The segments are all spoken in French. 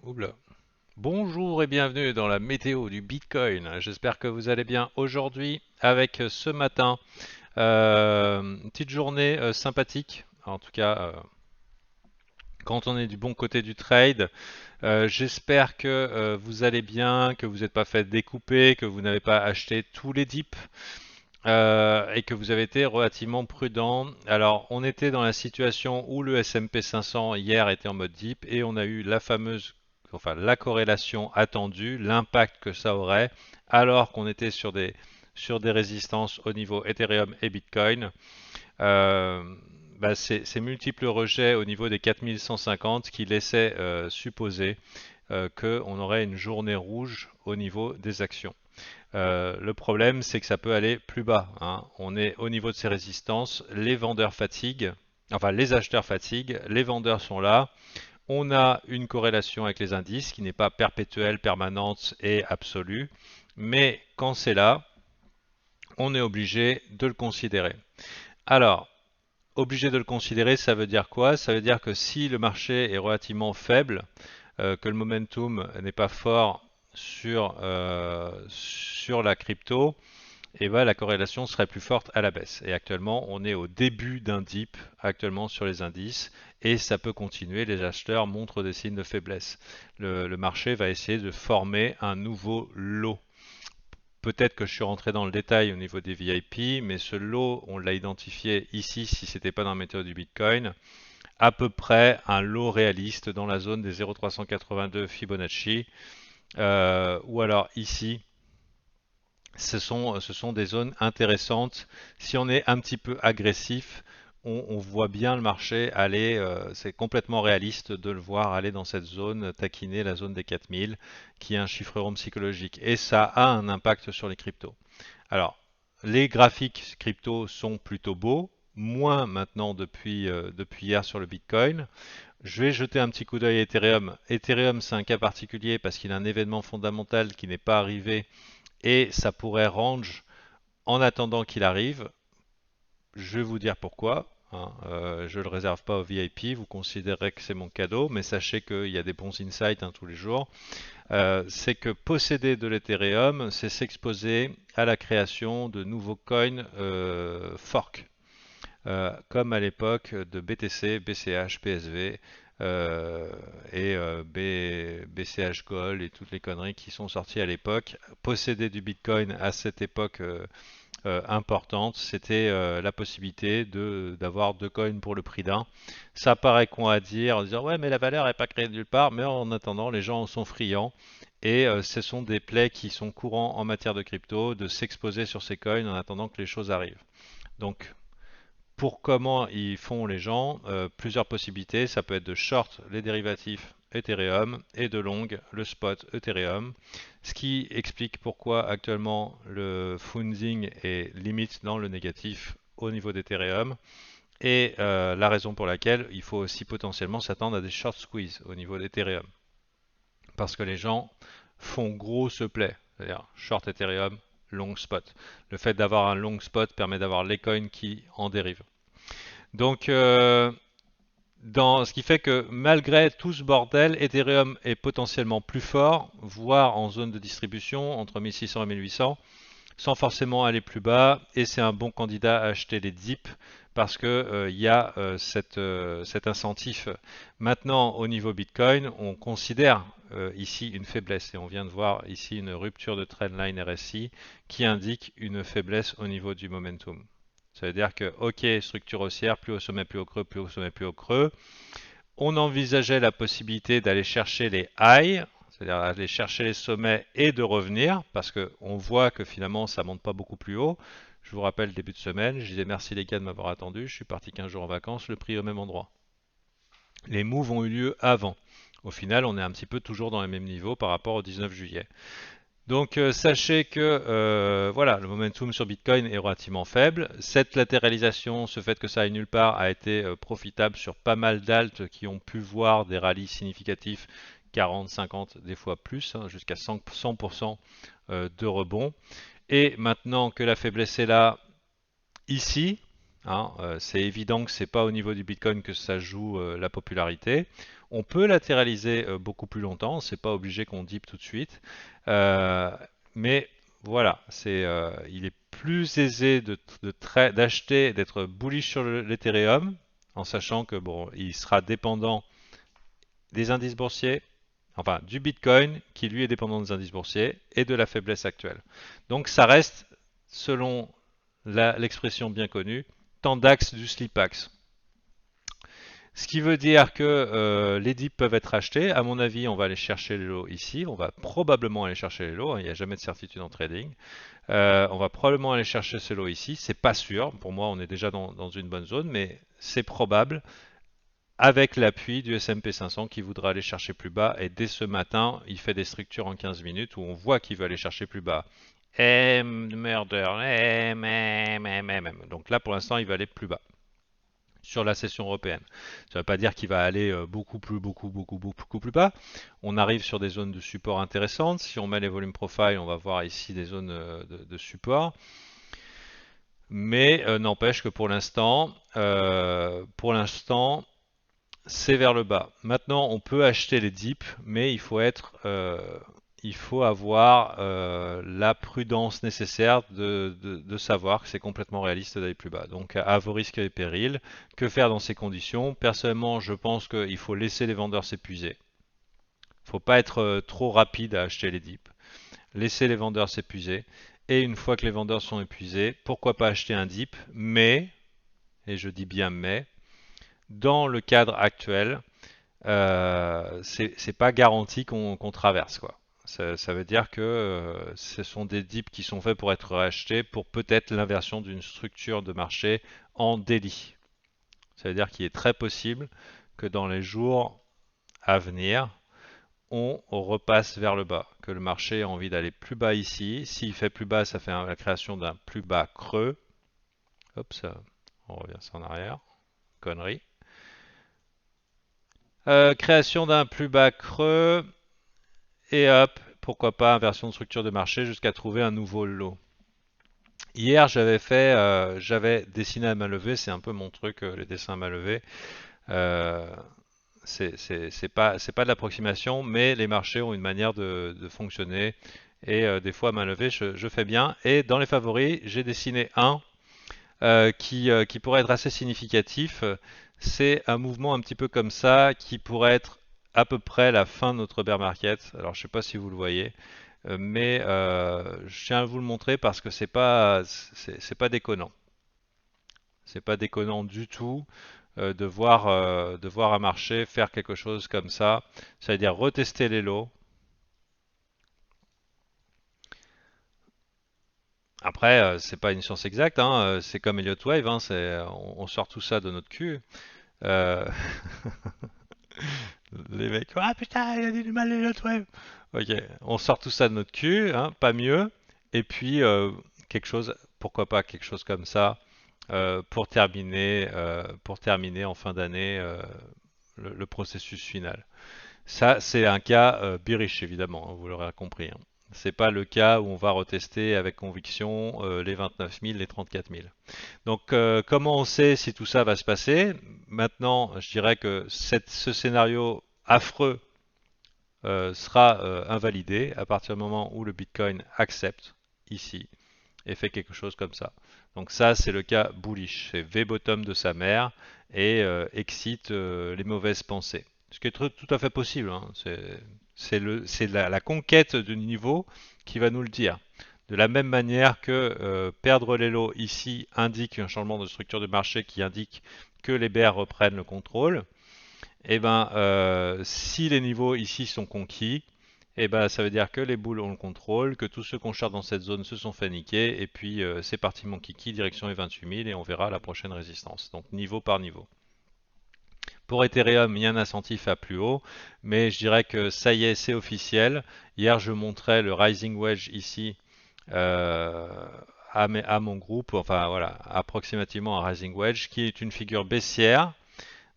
Oula. Bonjour et bienvenue dans la météo du Bitcoin. J'espère que vous allez bien aujourd'hui avec ce matin une petite journée sympathique. En tout cas, quand on est du bon côté du trade, j'espère que vous allez bien, que vous n'êtes pas fait découper, que vous n'avez pas acheté tous les dips et que vous avez été relativement prudent. Alors, on était dans la situation où le S&P 500 hier était en mode dip et on a eu la fameuse, enfin la corrélation attendue, l'impact que ça aurait, alors qu'on était sur des résistances au niveau Ethereum et Bitcoin. Euh, ces multiples rejets au niveau des 4150 qui laissaient supposer qu'on aurait une journée rouge au niveau des actions. Le problème, c'est que ça peut aller plus bas, hein. On est au niveau de ces résistances, les vendeurs fatiguent, enfin les acheteurs fatiguent, les vendeurs sont là. On a une corrélation avec les indices qui n'est pas perpétuelle, permanente et absolue, mais quand c'est là, on est obligé de le considérer. Alors, obligé de le considérer, ça veut dire quoi? Ça veut dire que si le marché est relativement faible, que le momentum n'est pas fort sur la crypto, et ben, la corrélation serait plus forte à la baisse. Et actuellement, on est au début d'un dip actuellement sur les indices et ça peut continuer. Les acheteurs montrent des signes de faiblesse. Le marché va essayer de former un nouveau lot. Peut-être que je suis rentré dans le détail au niveau des VIP, mais ce lot, on l'a identifié ici, si c'était pas dans la méthode du Bitcoin, à peu près un lot réaliste dans la zone des 0,382 Fibonacci, ou alors ici, ce sont des zones intéressantes. Si on est un petit peu agressif, on voit bien le marché aller, c'est complètement réaliste de le voir aller dans cette zone, taquiner la zone des 4000, qui est un chiffre rond psychologique. Et ça a un impact sur les cryptos. Alors, les graphiques crypto sont plutôt beaux, moins maintenant depuis hier sur le Bitcoin. Je vais jeter un petit coup d'œil à Ethereum. Ethereum, c'est un cas particulier parce qu'il a un événement fondamental qui n'est pas arrivé et ça pourrait range en attendant qu'il arrive. Je vais vous dire pourquoi, hein. Je ne le réserve pas aux VIP, vous considérez que c'est mon cadeau, mais sachez qu'il y a des bons insights, hein, tous les jours. C'est que posséder de l'Ethereum, c'est s'exposer à la création de nouveaux coins fork, comme à l'époque de BTC, BCH, PSV et BCH Gold et toutes les conneries qui sont sorties à l'époque. Posséder du Bitcoin à cette époque importante, c'était la possibilité d'avoir deux coins pour le prix d'un. Ça paraît con à dire en disant ouais mais la valeur n'est pas créée nulle part, mais en attendant les gens en sont friands et ce sont des plays qui sont courants en matière de crypto, de s'exposer sur ces coins en attendant que les choses arrivent. Donc pour comment ils font les gens, plusieurs possibilités. Ça peut être de short les dérivatifs Ethereum et de long le spot Ethereum. Ce qui explique pourquoi actuellement le funding est limite dans le négatif au niveau d'Ethereum. Et la raison pour laquelle il faut aussi potentiellement s'attendre à des short squeeze au niveau d'Ethereum. Parce que les gens font gros ce play. C'est-à-dire short Ethereum, long spot. Le fait d'avoir un long spot permet d'avoir les coins qui en dérivent. Donc, ce qui fait que malgré tout ce bordel, Ethereum est potentiellement plus fort, voire en zone de distribution entre 1600 et 1800, sans forcément aller plus bas. Et c'est un bon candidat à acheter les dips parce que il y a cet incentif. Maintenant, au niveau Bitcoin, on considère ici une faiblesse et on vient de voir ici une rupture de trendline RSI qui indique une faiblesse au niveau du momentum. Ça veut dire que, ok, structure haussière, plus au sommet, plus au creux, plus au sommet, plus au creux. On envisageait la possibilité d'aller chercher les highs, c'est-à-dire aller chercher les sommets et de revenir, parce qu'on voit que finalement ça monte pas beaucoup plus haut. Je vous rappelle, début de semaine, je disais merci les gars de m'avoir attendu, je suis parti 15 jours en vacances, le prix au même endroit. Les moves ont eu lieu avant. Au final, on est un petit peu toujours dans les mêmes niveaux par rapport au 19 juillet. Donc sachez que voilà, le momentum sur Bitcoin est relativement faible. Cette latéralisation, ce fait que ça aille nulle part, a été profitable sur pas mal d'alts qui ont pu voir des rallyes significatifs, 40, 50, des fois plus, hein, jusqu'à 100% de rebond. Et maintenant que la faiblesse est là, ici, hein. C'est évident que c'est pas au niveau du Bitcoin que ça joue la popularité. On peut latéraliser beaucoup plus longtemps, c'est pas obligé qu'on dip tout de suite. Euh, mais voilà, il est plus aisé d'acheter, d'être bullish sur l'Ethereum, en sachant que bon, il sera dépendant des indices boursiers, enfin du Bitcoin qui lui est dépendant des indices boursiers et de la faiblesse actuelle. Donc ça reste, selon l'expression bien connue, tendax du slipax. Ce qui veut dire que les dips peuvent être achetés. À mon avis, on va aller chercher les lots ici. On va probablement aller chercher les lots, hein. Il n'y a jamais de certitude en trading. On va probablement aller chercher ces lots ici. C'est pas sûr. Pour moi, on est déjà dans une bonne zone, mais c'est probable avec l'appui du S&P 500 qui voudra aller chercher plus bas. Et dès ce matin, il fait des structures en 15 minutes où on voit qu'il veut aller chercher plus bas. Murder. Donc là, pour l'instant, il va aller plus bas sur la session européenne. Ça ne veut pas dire qu'il va aller beaucoup plus bas. On arrive sur des zones de support intéressantes. Si on met les volumes profile, on va voir ici des zones de support. Mais n'empêche que pour l'instant, c'est vers le bas. Maintenant, on peut acheter les dips, mais il faut avoir la prudence nécessaire de savoir que c'est complètement réaliste d'aller plus bas. Donc, à vos risques et périls, que faire dans ces conditions? Personnellement, je pense qu'il faut laisser les vendeurs s'épuiser. Il ne faut pas être trop rapide à acheter les dips. Laisser les vendeurs s'épuiser. Et une fois que les vendeurs sont épuisés, pourquoi pas acheter un dip? Mais, et je dis bien mais, dans le cadre actuel, c'est pas garanti qu'on traverse quoi. Ça veut dire que ce sont des dips qui sont faits pour être rachetés pour peut-être l'inversion d'une structure de marché en daily. Ça veut dire qu'il est très possible que dans les jours à venir, on repasse vers le bas, que le marché a envie d'aller plus bas ici. S'il fait plus bas, ça fait la création d'un plus bas creux. Hop, ça, on revient ça en arrière. Connerie. Création d'un plus bas creux. Et hop, pourquoi pas inversion de structure de marché jusqu'à trouver un nouveau lot. Hier, j'avais dessiné à main levée, c'est un peu mon truc, les dessins à main levée. Euh, c'est pas de l'approximation, mais les marchés ont une manière de fonctionner. Et des fois, à main levée, je fais bien. Et dans les favoris, j'ai dessiné un qui pourrait être assez significatif. C'est un mouvement un petit peu comme ça qui pourrait être à peu près la fin de notre bear market. Alors, je ne sais pas si vous le voyez, mais je tiens à vous le montrer parce que c'est pas déconnant. C'est pas déconnant du tout de voir un marché faire quelque chose comme ça. C'est-à-dire retester les lots. Après, c'est pas une science exacte, hein, c'est comme Elliott Wave, hein, on sort tout ça de notre cul. Euh, les mecs, ah putain, il a dit du mal Elliott Wave. Ok, on sort tout ça de notre cul, hein, pas mieux. Et puis quelque chose, pourquoi pas quelque chose comme ça pour terminer en fin d'année le processus final. Ça, c'est un cas bearish évidemment, hein, vous l'aurez compris, hein. C'est pas le cas où on va retester avec conviction les 29 000, les 34 000. Donc, comment on sait si tout ça va se passer? Maintenant, je dirais que ce scénario affreux sera invalidé à partir du moment où le Bitcoin accepte ici et fait quelque chose comme ça. Donc ça, c'est le cas bullish. C'est V-bottom de sa mère et excite les mauvaises pensées. Ce qui est tout à fait possible, hein. C'est la conquête du niveau qui va nous le dire. De la même manière que perdre les lots ici indique un changement de structure de marché qui indique que les bears reprennent le contrôle, et ben si les niveaux ici sont conquis, et ben ça veut dire que les boules ont le contrôle, que tous ceux qu'on cherche dans cette zone se sont fait niquer, et puis c'est parti mon kiki, direction les 28 000, et on verra la prochaine résistance. Donc niveau par niveau. Pour Ethereum, il y a un incentif à plus haut, mais je dirais que ça y est, c'est officiel. Hier, je montrais le Rising Wedge ici euh, à mon groupe, enfin voilà, approximativement un Rising Wedge, qui est une figure baissière.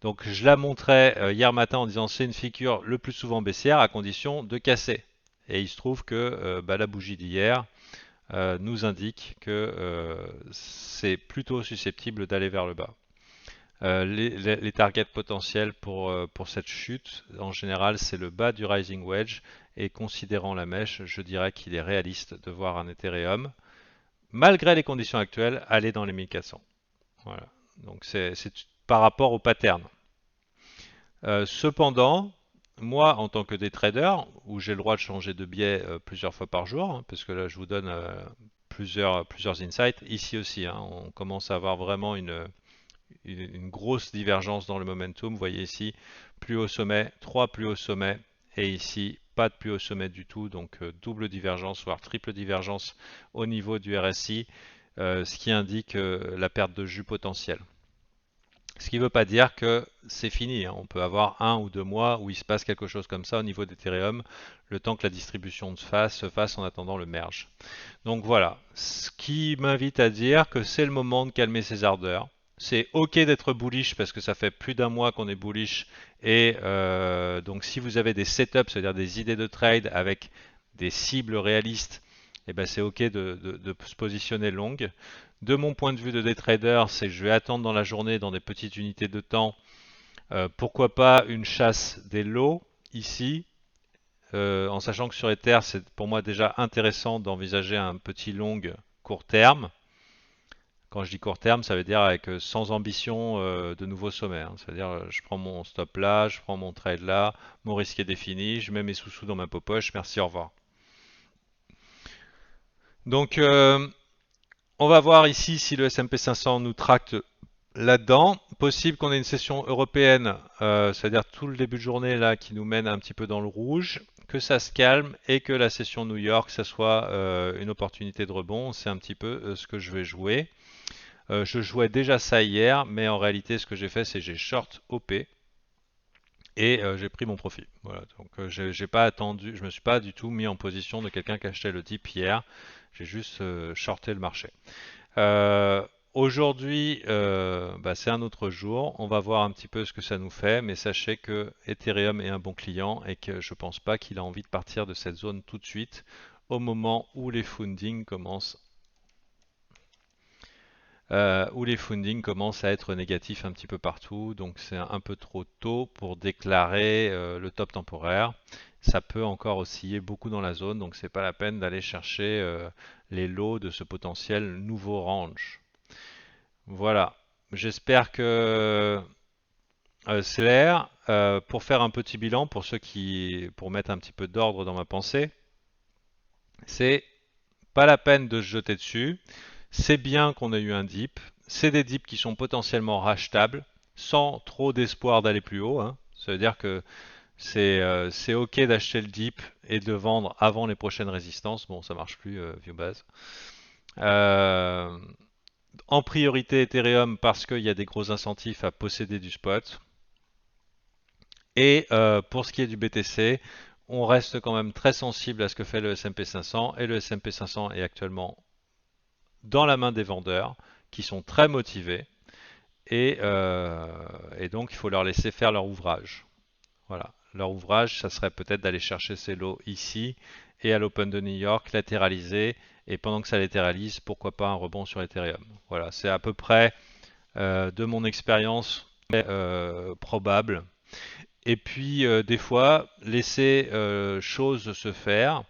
Donc je la montrais hier matin en disant c'est une figure le plus souvent baissière à condition de casser. Et il se trouve que bah, la bougie d'hier nous indique que c'est plutôt susceptible d'aller vers le bas. Les targets potentiels pour cette chute, en général, c'est le bas du Rising Wedge. Et considérant la mèche, je dirais qu'il est réaliste de voir un Ethereum, malgré les conditions actuelles, aller dans les 1400. Voilà. Donc c'est par rapport au pattern. Cependant, moi, en tant que day trader, où j'ai le droit de changer de biais plusieurs fois par jour, hein, parce que là, je vous donne plusieurs insights, ici aussi, hein, on commence à avoir vraiment une grosse divergence dans le momentum. Vous voyez ici, plus haut sommet, 3 plus hauts sommets, et ici, pas de plus haut sommet du tout, donc double divergence, voire triple divergence au niveau du RSI, ce qui indique la perte de jus potentielle. Ce qui ne veut pas dire que c'est fini, hein. On peut avoir 1 ou 2 mois où il se passe quelque chose comme ça au niveau d'Ethereum, le temps que la distribution se fasse en attendant le merge. Donc voilà, ce qui m'invite à dire que c'est le moment de calmer ses ardeurs. C'est ok d'être bullish parce que ça fait plus d'1 mois qu'on est bullish et donc si vous avez des setups, c'est-à-dire des idées de trade avec des cibles réalistes, eh ben c'est ok de se positionner long. De mon point de vue de day trader, c'est que je vais attendre dans la journée dans des petites unités de temps. Pourquoi pas une chasse des lows ici, en sachant que sur Ether, c'est pour moi déjà intéressant d'envisager un petit long court terme. Quand je dis court terme, ça veut dire avec sans ambition de nouveaux sommets, hein. C'est-à-dire je prends mon stop là, je prends mon trade là, mon risque est défini, je mets mes sous-sous dans ma poche, merci, au revoir. Donc on va voir ici si le S&P 500 nous tracte là-dedans. Possible qu'on ait une session européenne, c'est-à-dire tout le début de journée là qui nous mène un petit peu dans le rouge, que ça se calme et que la session New York, ça soit une opportunité de rebond. C'est un petit peu ce que je vais jouer. Je jouais déjà ça hier, mais en réalité, ce que j'ai fait, c'est j'ai short OP et j'ai pris mon profit. Voilà. Donc j'ai pas attendu, je me suis pas du tout mis en position de quelqu'un qui achetait le dip hier. J'ai juste shorté le marché. Euh, Aujourd'hui, bah, c'est un autre jour. On va voir un petit peu ce que ça nous fait, mais sachez que Ethereum est un bon client et que je pense pas qu'il a envie de partir de cette zone tout de suite au moment où les fundings commencent à être négatifs un petit peu partout. Donc c'est un peu trop tôt pour déclarer le top temporaire. Ça peut encore osciller beaucoup dans la zone, donc c'est pas la peine d'aller chercher les lots de ce potentiel nouveau range. Voilà, j'espère que c'est clair. Pour faire un petit bilan, pour mettre un petit peu d'ordre dans ma pensée, c'est pas la peine de se jeter dessus. C'est bien qu'on ait eu un dip. C'est des dips qui sont potentiellement rachetables, sans trop d'espoir d'aller plus haut, hein. Ça veut dire que c'est ok d'acheter le dip et de vendre avant les prochaines résistances. Bon, ça marche plus, view base. Euh, En priorité Ethereum parce qu'il y a des gros incentifs à posséder du spot. Et pour ce qui est du BTC, on reste quand même très sensible à ce que fait le S&P 500 et le S&P 500 est actuellement dans la main des vendeurs qui sont très motivés et donc il faut leur laisser faire leur ouvrage. Voilà, leur ouvrage, ça serait peut-être d'aller chercher ces lots ici et à l'Open de New York, latéraliser et pendant que ça latéralise, pourquoi pas un rebond sur Ethereum. Voilà, c'est à peu près de mon expérience probable. Et puis des fois, laisser choses se faire.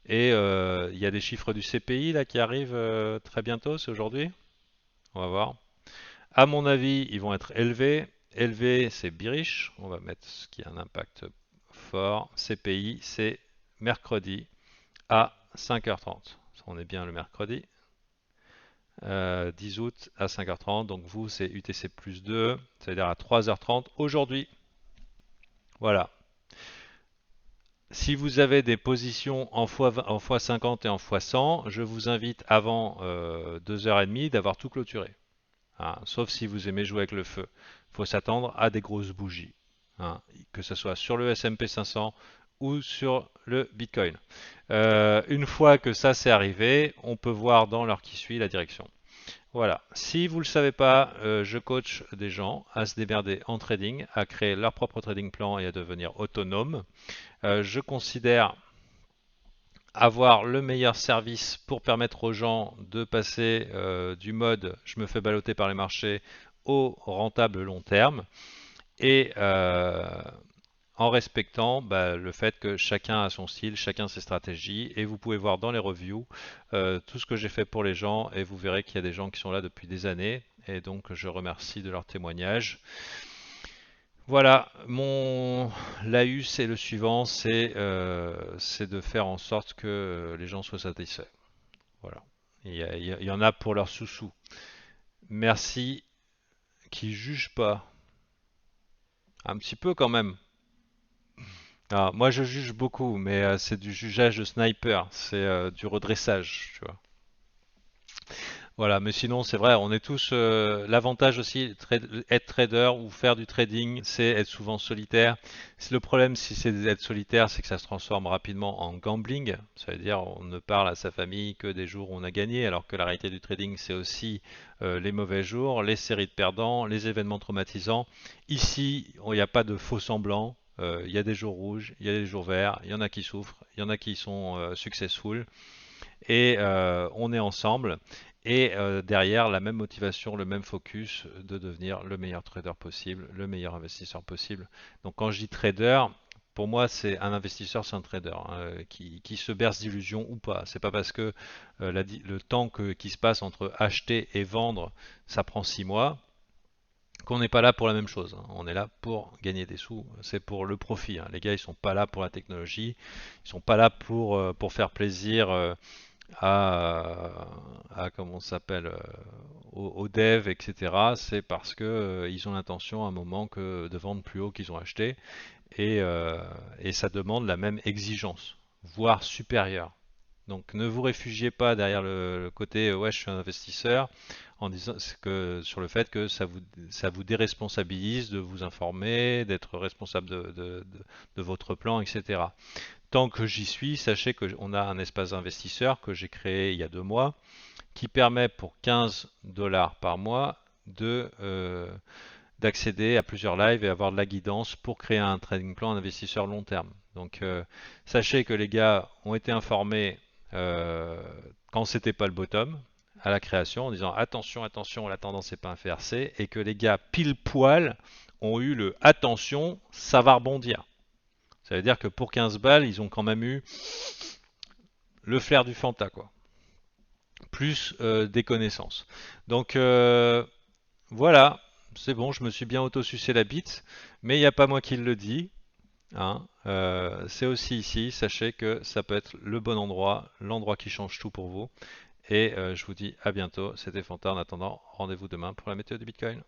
Et il y a des chiffres du CPI là qui arrivent très bientôt, c'est aujourd'hui. On va voir. À mon avis, ils vont être élevés. Élevés, c'est bearish. On va mettre ce qui a un impact fort. CPI, c'est mercredi à 5h30. On est bien le mercredi. 10 août à 5h30. Donc vous, c'est UTC plus 2, c'est-à-dire à 3h30 aujourd'hui. Voilà. Si vous avez des positions en x50 et en x100, je vous invite avant 2h30 d'avoir tout clôturé, hein. Sauf si vous aimez jouer avec le feu. Il faut s'attendre à des grosses bougies, hein, que ce soit sur le S&P 500 ou sur le Bitcoin. Une fois que ça c'est arrivé, on peut voir dans l'heure qui suit la direction. Voilà. Si vous ne le savez pas, je coach des gens à se démerder en trading, à créer leur propre trading plan et à devenir autonome. Je considère avoir le meilleur service pour permettre aux gens de passer du mode je me fais balloter par les marchés au rentable long terme et en respectant le fait que chacun a son style, chacun ses stratégies et vous pouvez voir dans les reviews tout ce que j'ai fait pour les gens et vous verrez qu'il y a des gens qui sont là depuis des années et donc je remercie de leur témoignage. Voilà, mon laïus est le suivant, c'est de faire en sorte que les gens soient satisfaits. Voilà. Il y en a pour leur sous-sous. Merci, qui juge pas. Un petit peu quand même. Ah, moi je juge beaucoup, mais c'est du jugeage de sniper, c'est du redressage, tu vois. Voilà, mais sinon c'est vrai, on est tous. L'avantage aussi, être trader ou faire du trading, c'est être souvent solitaire. Le problème, si c'est être solitaire, c'est que ça se transforme rapidement en gambling. Ça veut dire on ne parle à sa famille que des jours où on a gagné, alors que la réalité du trading, c'est aussi les mauvais jours, les séries de perdants, les événements traumatisants. Ici, il n'y a pas de faux semblants. Il y a des jours rouges, il y a des jours verts, il y en a qui souffrent, il y en a qui sont successful et on est ensemble. Et derrière, la même motivation, le même focus de devenir le meilleur trader possible, le meilleur investisseur possible. Donc quand je dis trader, pour moi, c'est un investisseur, c'est un trader qui se berce d'illusions ou pas. C'est pas parce que le temps qui se passe entre acheter et vendre, ça prend 6 mois, qu'on n'est pas là pour la même chose. On est là pour gagner des sous, c'est pour le profit. Les gars, ils sont pas là pour la technologie, ils sont pas là pour faire plaisir comment ça s'appelle aux devs, etc. C'est parce que ils ont l'intention à un moment de vendre plus haut qu'ils ont acheté et ça demande la même exigence, voire supérieure. Donc ne vous réfugiez pas derrière le côté ouais je suis un investisseur en disant que sur le fait que ça vous déresponsabilise de vous informer, d'être responsable de votre plan, etc. Tant que j'y suis, sachez qu'on a un espace investisseur que j'ai créé il y a 2 mois qui permet pour 15 dollars par mois d'accéder à plusieurs lives et avoir de la guidance pour créer un trading plan d'investisseur long terme. Donc sachez que les gars ont été informés quand c'était pas le bottom à la création en disant attention, attention, la tendance n'est pas inversée et que les gars pile poil ont eu le attention, ça va rebondir. Ça veut dire que pour 15 balles, ils ont quand même eu le flair du Fanta, quoi. Plus des connaissances. Donc voilà, c'est bon, je me suis bien auto-sucé la bite, mais il n'y a pas moi qui le dis. Hein. C'est aussi ici, sachez que ça peut être le bon endroit, l'endroit qui change tout pour vous. Et je vous dis à bientôt, c'était Fanta. En attendant, rendez-vous demain pour la météo du Bitcoin.